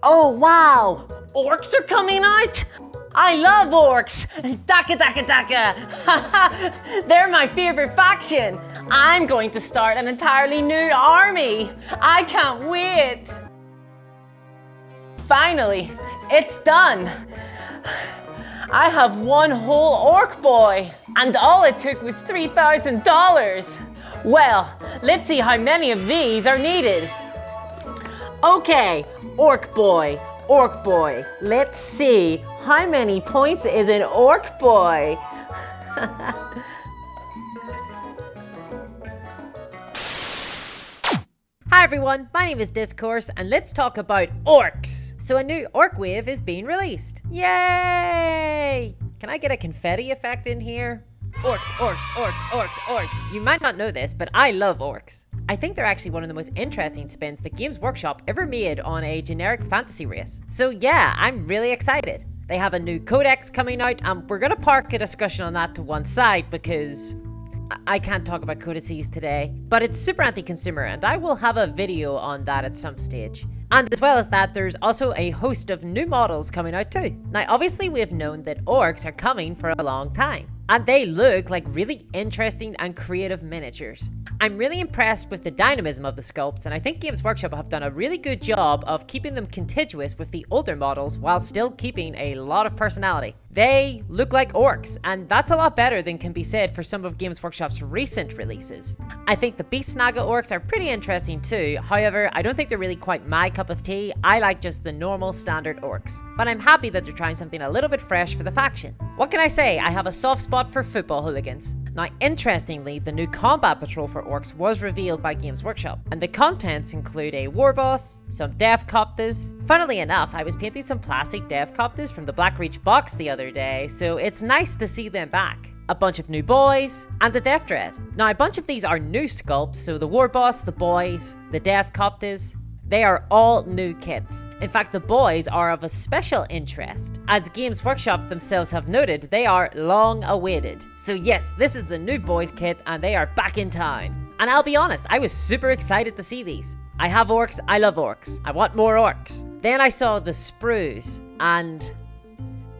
Oh wow! Orks are coming out? I love orks! Daka daka daka! They're my favorite faction! I'm going to start an entirely new army! I can't wait! Finally, it's done! I have one whole orc boy, and all it took was $3,000. Well, let's see how many of these are needed. Okay, orc boy, let's see how many points is an orc boy. Hi everyone, my name is Discourse and let's talk about orcs. So a new orc wave is being released. Yay! Can I get a confetti effect in here? Orcs. You might not know this, but I love orcs. I think they're actually one of the most interesting spins that Games Workshop ever made on a generic fantasy race. So yeah, I'm really excited. They have a new codex coming out and we're gonna park a discussion on that to one side because I can't talk about codices today, but it's super anti-consumer and I will have a video on that at some stage. And as well as that, there's also a host of new models coming out too. Now obviously we have known that orcs are coming for a long time, and they look like really interesting and creative miniatures. I'm really impressed with the dynamism of the sculpts, and I think Games Workshop have done a really good job of keeping them contiguous with the older models while still keeping a lot of personality. They look like orcs, and that's a lot better than can be said for some of Games Workshop's recent releases. I think the Beast Naga orcs are pretty interesting too, however, I don't think they're really quite my cup of tea. I like just the normal standard orcs. But I'm happy that they're trying something a little bit fresh for the faction. What can I say? I have a soft spot for football hooligans. Now, interestingly, the new combat patrol for orcs was revealed by Games Workshop, and the contents include a war boss, some dev copters. Funnily enough, I was painting some plastic dev copters from the Blackreach box the other day, so it's nice to see them back. A bunch of new boys, and the Death Dread. Now, a bunch of these are new sculpts, so the war boss, the boys, the dev copters, they are all new kits. In fact, the boys are of a special interest. As Games Workshop themselves have noted, they are long awaited. So yes, this is the new boys kit and they are back in town. And I'll be honest, I was super excited to see these. I have orcs, I love orcs. I want more orcs. Then I saw the sprues and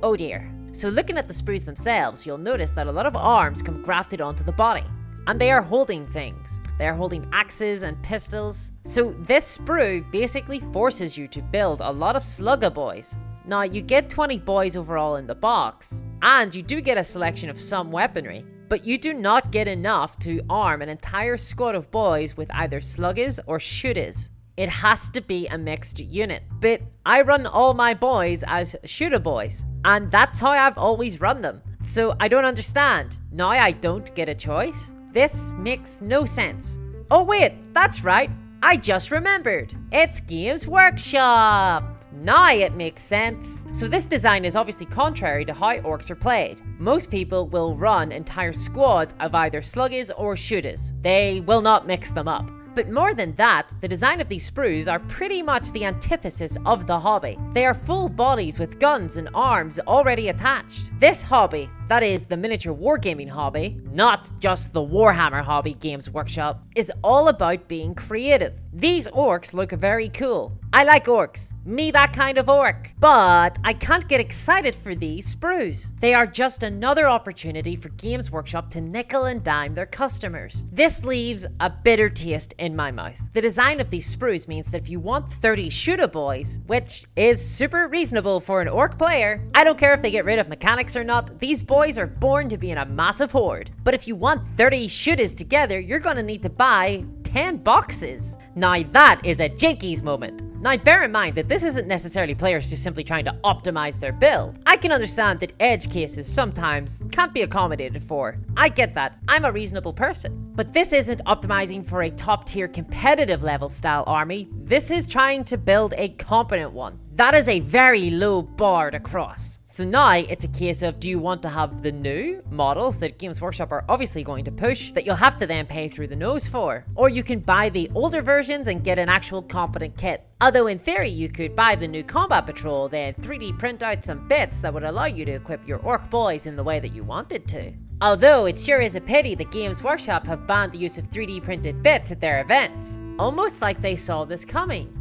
oh dear. So looking at the sprues themselves, you'll notice that a lot of arms come grafted onto the body. And they are holding things. They are holding axes and pistols. So this sprue basically forces you to build a lot of slugger boys. Now you get 20 boys overall in the box, and you do get a selection of some weaponry, but you do not get enough to arm an entire squad of boys with either sluggers or shooters. It has to be a mixed unit. But I run all my boys as shooter boys, and that's how I've always run them. So I don't understand. Now I don't get a choice? This makes no sense. Oh wait, that's right. I just remembered. It's Games Workshop. Now it makes sense. So this design is obviously contrary to how orcs are played. Most people will run entire squads of either sluggers or shooters. They will not mix them up. But more than that, the design of these sprues are pretty much the antithesis of the hobby. They are full bodies with guns and arms already attached. This hobby, that is the miniature wargaming hobby, not just the Warhammer hobby Games Workshop, is all about being creative. These orcs look very cool. I like orcs. Me that kind of orc. But I can't get excited for these sprues. They are just another opportunity for Games Workshop to nickel and dime their customers. This leaves a bitter taste in my mouth. The design of these sprues means that if you want 30 shooter boys, which is super reasonable for an orc player, I don't care if they get rid of mechanics or not, these boys are born to be in a massive horde. But if you want 30 shooters together, you're gonna need to buy 10 boxes. Now that is a jinkies moment. Now bear in mind that this isn't necessarily players just simply trying to optimize their build. I can understand that edge cases sometimes can't be accommodated for. I get that, I'm a reasonable person. But this isn't optimizing for a top tier competitive level style army, this is trying to build a competent one. That is a very low bar to cross. So now it's a case of, do you want to have the new models that Games Workshop are obviously going to push that you'll have to then pay through the nose for? Or you can buy the older versions and get an actual competent kit. Although in theory you could buy the new combat patrol, then 3D print out some bits that would allow you to equip your orc boys in the way that you wanted to. Although it sure is a pity that Games Workshop have banned the use of 3D printed bits at their events. Almost like they saw this coming.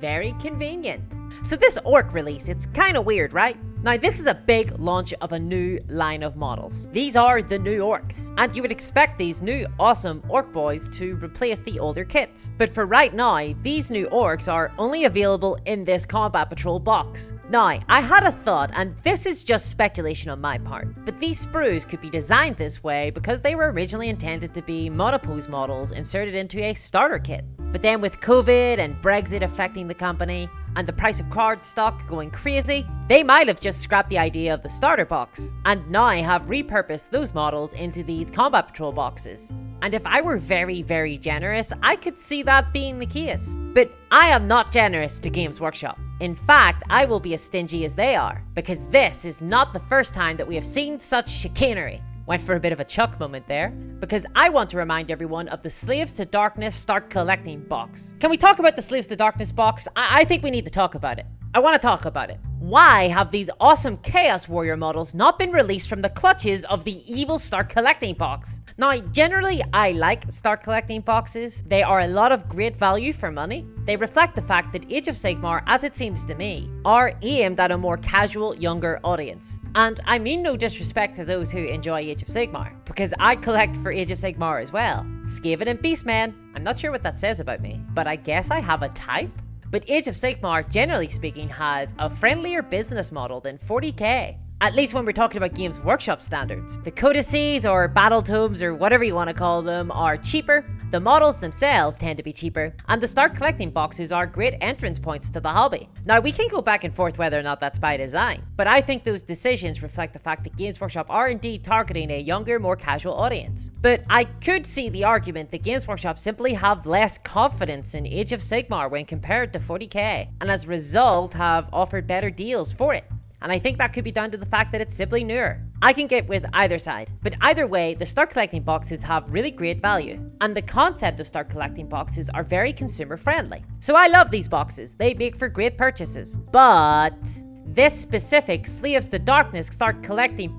Very convenient. So this Ork release, it's kinda weird, right? Now this is a big launch of a new line of models. These are the new Orks, and you would expect these new awesome Ork boys to replace the older kits. But for right now, these new Orks are only available in this Combat Patrol box. Now, I had a thought, and this is just speculation on my part, but these sprues could be designed this way because they were originally intended to be monopose models inserted into a starter kit. But then with COVID and Brexit affecting the company, and the price of card stock going crazy, they might have just scrapped the idea of the starter box, and now have repurposed those models into these Combat Patrol boxes. And if I were very, very generous, I could see that being the case. But I am not generous to Games Workshop. In fact, I will be as stingy as they are, because this is not the first time that we have seen such chicanery. Went for a bit of a Chuck moment there, because I want to remind everyone of the Slaves to Darkness Start Collecting box. Can we talk about the Slaves to Darkness box? I think we need to talk about it. I want to talk about it. Why have these awesome Chaos Warrior models not been released from the clutches of the evil Start Collecting box? Now, generally, I like Start Collecting boxes. They are a lot of great value for money. They reflect the fact that Age of Sigmar, as it seems to me, are aimed at a more casual, younger audience. And I mean no disrespect to those who enjoy Age of Sigmar, because I collect for Age of Sigmar as well. Skaven and Beastman, I'm not sure what that says about me, but I guess I have a type? But Age of Sigmar, generally speaking, has a friendlier business model than 40k. At least when we're talking about Games Workshop standards. The codices or battle tomes or whatever you want to call them are cheaper, the models themselves tend to be cheaper, and the Start Collecting boxes are great entrance points to the hobby. Now we can go back and forth whether or not that's by design, but I think those decisions reflect the fact that Games Workshop are indeed targeting a younger, more casual audience. But I could see the argument that Games Workshop simply have less confidence in Age of Sigmar when compared to 40k, and as a result have offered better deals for it. And I think that could be down to the fact that it's simply newer. I can get with either side, but either way, the Start Collecting boxes have really great value, and the concept of Start Collecting boxes are very consumer friendly. So I love these boxes, they make for great purchases. But this specific Slaves to Darkness Start Collecting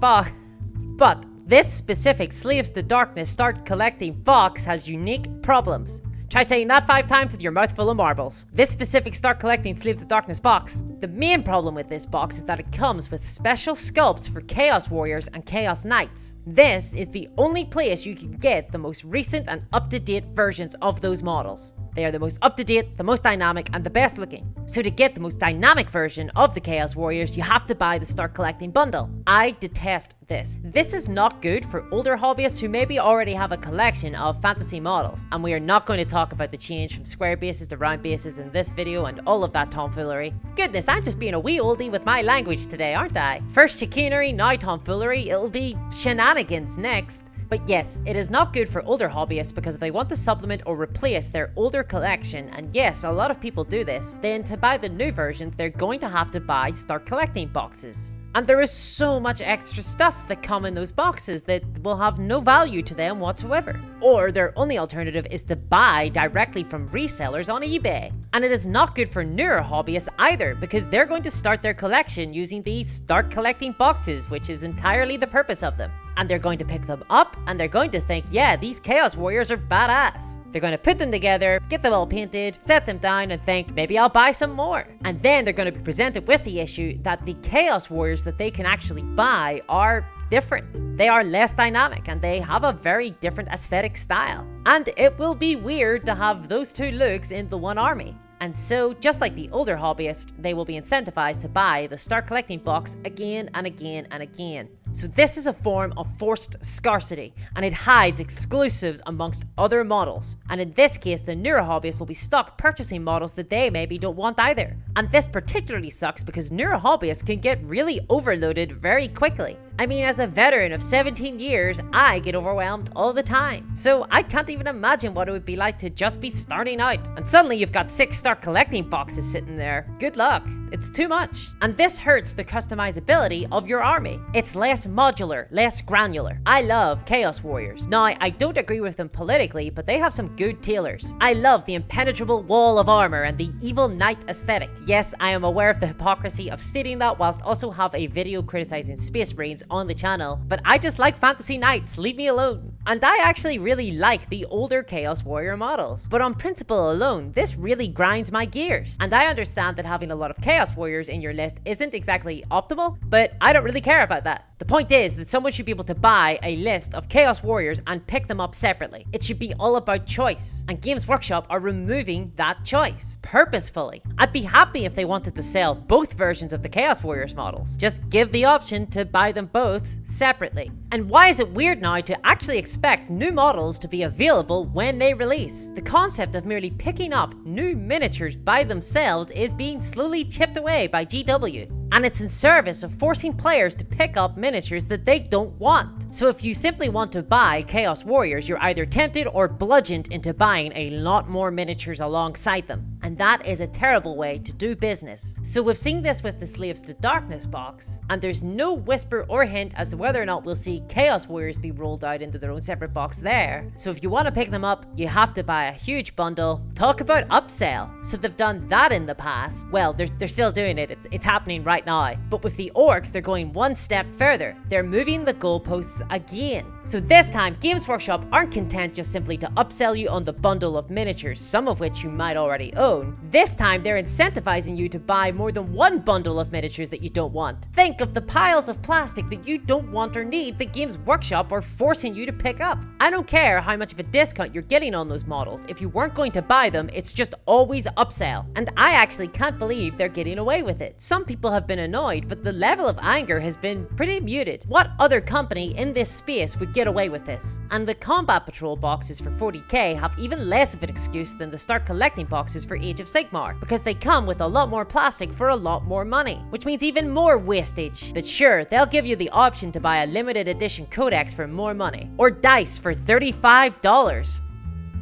box has unique problems. Try saying that 5 times with your mouth full of marbles. This specific Start Collecting Slaves to Darkness box. The main problem with this box is that it comes with special sculpts for Chaos Warriors and Chaos Knights. This is the only place you can get the most recent and up-to-date versions of those models. They are the most up-to-date, the most dynamic, and the best looking. So to get the most dynamic version of the Chaos Warriors, you have to buy the Start Collecting bundle. I detest this. This is not good for older hobbyists who maybe already have a collection of fantasy models. And we are not going to talk about the change from square bases to round bases in this video and all of that tomfoolery. Goodness, I'm just being a wee oldie with my language today, aren't I? First chicanery, now tomfoolery, it'll be shenanigans next. But yes, it is not good for older hobbyists because if they want to supplement or replace their older collection, and yes, a lot of people do this, then to buy the new versions, they're going to have to buy Start Collecting boxes. And there is so much extra stuff that come in those boxes that will have no value to them whatsoever. Or their only alternative is to buy directly from resellers on eBay. And it is not good for newer hobbyists either, because they're going to start their collection using these Start Collecting boxes, which is entirely the purpose of them. And they're going to pick them up, and they're going to think, yeah, these Chaos Warriors are badass. They're going to put them together, get them all painted, set them down, and think, maybe I'll buy some more. And then they're going to be presented with the issue that the Chaos Warriors that they can actually buy are different. They are less dynamic, and they have a very different aesthetic style. And it will be weird to have those two looks in the one army. And so, just like the older hobbyist, they will be incentivized to buy the Start Collecting box again and again and again. So this is a form of forced scarcity, and it hides exclusives amongst other models. And in this case, the newer hobbyists will be stuck purchasing models that they maybe don't want either. And this particularly sucks because newer hobbyists can get really overloaded very quickly. I mean, as a veteran of 17 years, I get overwhelmed all the time. So I can't even imagine what it would be like to just be starting out. And suddenly you've got 6 Start Collecting boxes sitting there. Good luck. It's too much. And this hurts the customizability of your army. It's less modular, less granular. I love Chaos Warriors. Now, I don't agree with them politically, but they have some good tailors. I love the impenetrable wall of armor and the evil knight aesthetic. Yes, I am aware of the hypocrisy of stating that whilst also have a video criticizing Space Marines on the channel, but I just like fantasy knights, leave me alone. And I actually really like the older Chaos Warrior models. But on principle alone, this really grinds my gears. And I understand that having a lot of Chaos Warriors in your list isn't exactly optimal, but I don't really care about that. The point is that someone should be able to buy a list of Chaos Warriors and pick them up separately. It should be all about choice, and Games Workshop are removing that choice purposefully. I'd be happy if they wanted to sell both versions of the Chaos Warriors models. Just give the option to buy them both separately. And why is it weird now to actually expect new models to be available when they release? The concept of merely picking up new miniatures by themselves is being slowly chipped away by GW. And it's in service of forcing players to pick up miniatures that they don't want. So if you simply want to buy Chaos Warriors, you're either tempted or bludgeoned into buying a lot more miniatures alongside them. And that is a terrible way to do business. So we've seen this with the Slaves to Darkness box, and there's no whisper or hint as to whether or not we'll see Chaos Warriors be rolled out into their own separate box there. So if you want to pick them up, you have to buy a huge bundle. Talk about upsell. So they've done that in the past. Well, they're still doing it. It's happening right now. But with the Orks, they're going one step further. They're moving the goalposts again. So this time, Games Workshop aren't content just simply to upsell you on the bundle of miniatures, some of which you might already own. This time, they're incentivizing you to buy more than one bundle of miniatures that you don't want. Think of the piles of plastic that you don't want or need that Games Workshop are forcing you to pick up. I don't care how much of a discount you're getting on those models. If you weren't going to buy them, it's just always upsell. And I actually can't believe they're getting away with it. Some people have been annoyed, but the level of anger has been pretty muted. What other company in this space would get away with this? And the Combat Patrol boxes for 40k have even less of an excuse than the Start Collecting boxes for Age of Sigmar, because they come with a lot more plastic for a lot more money, which means even more wastage. But sure, they'll give you the option to buy a limited edition codex for more money, or dice for $35.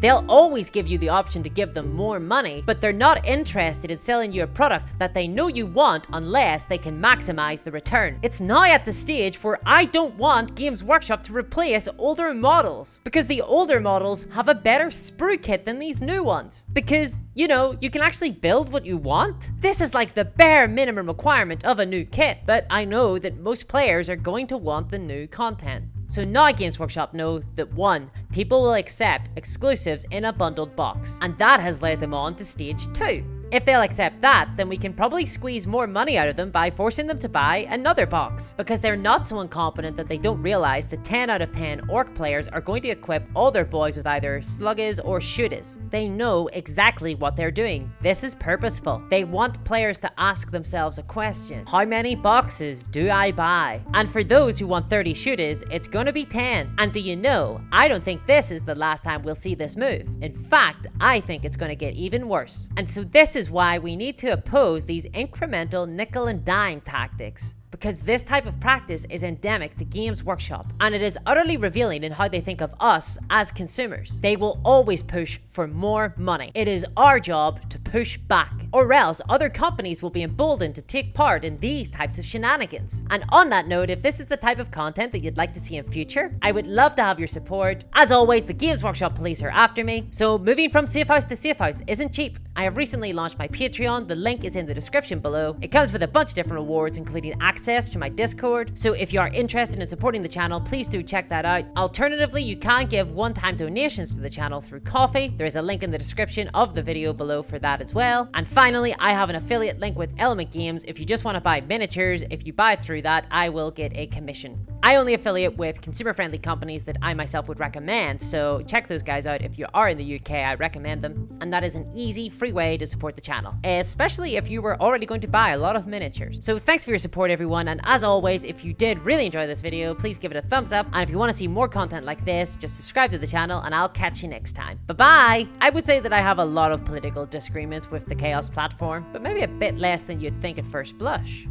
They'll always give you the option to give them more money, but they're not interested in selling you a product that they know you want unless they can maximize the return. It's now at the stage where I don't want Games Workshop to replace older models, because the older models have a better sprue kit than these new ones. Because, you know, you can actually build what you want. This is like the bare minimum requirement of a new kit, but I know that most players are going to want the new content. So now Games Workshop know that 1, people will accept exclusives in a bundled box, and that has led them on to stage 2. If they'll accept that, then we can probably squeeze more money out of them by forcing them to buy another box, because they're not so incompetent that they don't realize that 10 out of 10 Orc players are going to equip all their boys with either sluggas or shootas. They know exactly what they're doing. This is purposeful. They want players to ask themselves a question: how many boxes do I buy? And for those who want 30 shootas, it's gonna be 10. And do you know, I don't think this is the last time we'll see this move. In fact, I think it's gonna get even worse. And so this is why we need to oppose these incremental nickel and dime tactics. Because this type of practice is endemic to Games Workshop, and it is utterly revealing in how they think of us as consumers. They will always push for more money. It is our job to push back, or else other companies will be emboldened to take part in these types of shenanigans. And on that note, if this is the type of content that you'd like to see in future, I would love to have your support. As always, the Games Workshop police are after me, so moving from safe house to safe house isn't cheap. I have recently launched my Patreon. The link is in the description below. It comes with a bunch of different rewards, including access to my Discord, so if you are interested in supporting the channel, please do check that out. Alternatively, you can give one-time donations to the channel through Ko-fi. There is a link in the description of the video below for that as well. And finally, I have an affiliate link with Element Games. If you just want to buy miniatures, if you buy through that, I will get a commission. I only affiliate with consumer-friendly companies that I myself would recommend, so check those guys out. If you are in the UK, I recommend them, and that is an easy, free way to support the channel, especially if you were already going to buy a lot of miniatures. So thanks for your support, everyone, and as always, if you did really enjoy this video, please give it a thumbs up, and if you want to see more content like this, just subscribe to the channel, and I'll catch you next time. Bye-bye! I would say that I have a lot of political disagreements with the Chaos platform, but maybe a bit less than you'd think at first blush.